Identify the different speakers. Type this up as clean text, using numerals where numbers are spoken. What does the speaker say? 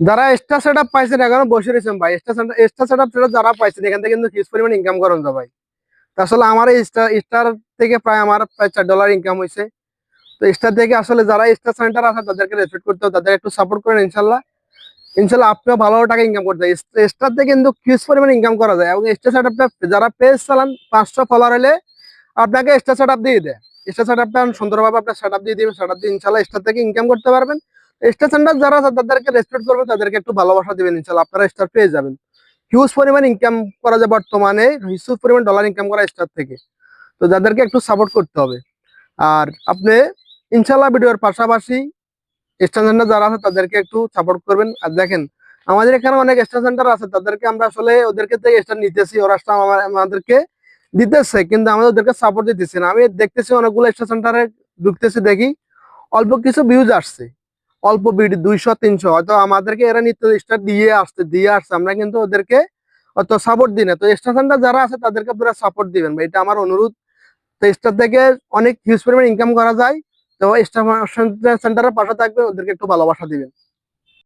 Speaker 1: যারা extra set up পাইছেন এখনো বসে রয়েছেন ভাই, এক্সট্রা সেট আপ যারা পাইছেন এখান থেকে কিন্তু হিউজ পরিমাণ ইনকাম করেন যায় ভাই। তো আসলে আমার এই স্টার থেকে প্রায় $4 ইনকাম হয়েছে। তো স্টার থেকে আসলে যারা স্টার সেন্টার আছে তাদেরকে রেসপেক্ট করতে হবে, তাদের একটু সাপোর্ট করেন। ইনশাল্লাহ ইনশাল্লাহ আপনিও ভালো টাকা ইনকাম করতে যায়। স্টার থেকে কিন্তু হিউজ পরিমাণ ইনকাম করা যায়। এবং স্টার সেট আপটা যারা পেজ চালান 500 ফলোয়ার হলে আপনাকে স্টার সেট আপ দিয়ে দেয়। স্টার সেট আপটা সুন্দরভাবে আপনার সেট আপ দিয়ে দিবেন, সেট আপ দিয়ে ইনশাল্লাহ স্টার থেকে ইনকাম করতে পারবেন। স্টার সেন্টার যারা আছে তাদেরকে রেসপেক্ট করবেন, তাদেরকে একটু ভালোবাসা দিবেন, ইনশাল্লাহ আপনারা স্টার পেয়ে যাবেন। হিউজ পরিমাণ ইনকাম করা যায় বর্তমানে, হিউজ পরিমাণ ডলার ইনকাম করা স্টার থেকে। তো যাদেরকে একটু সাপোর্ট করতে হবে। আর আপনি ইনশাল্লাহ ভিডিওর পাশাপাশি স্টার সেন্টার যারা আছে তাদেরকে একটু সাপোর্ট করবেন। আর দেখেন আমাদের এখানে অনেক স্টার সেন্টার আছে, তাদেরকে আমরা আসলে ওদেরকে থেকে স্টার নিতেছি, ওরা স্টার আমাদেরকে দিতেছে, কিন্তু আমাদের ওদেরকে সাপোর্ট দিতেছি না। আমি দেখতেছি অনেকগুলো স্টার সেন্টারে ঢুকতেছি, দেখি অল্প কিছু ভিউজ আসছে, অল্প ভিডিও 200-300, হয়তো আমাদেরকে এরা নিত্য স্টার দিয়ে আসছে, আমরা কিন্তু ওদেরকে অত সাপোর্ট দিই না। তো স্টার সেন্টার যারা আছে তাদেরকে আপনারা সাপোর্ট দিবেন ভাই, এটা আমার অনুরোধ। তো স্টার থেকে অনেক হিউজ পরিমাণ ইনকাম করা যায়। তো স্টার সেন্টারের পাশে থাকবে, ওদেরকে একটু ভালোবাসা দিবেন।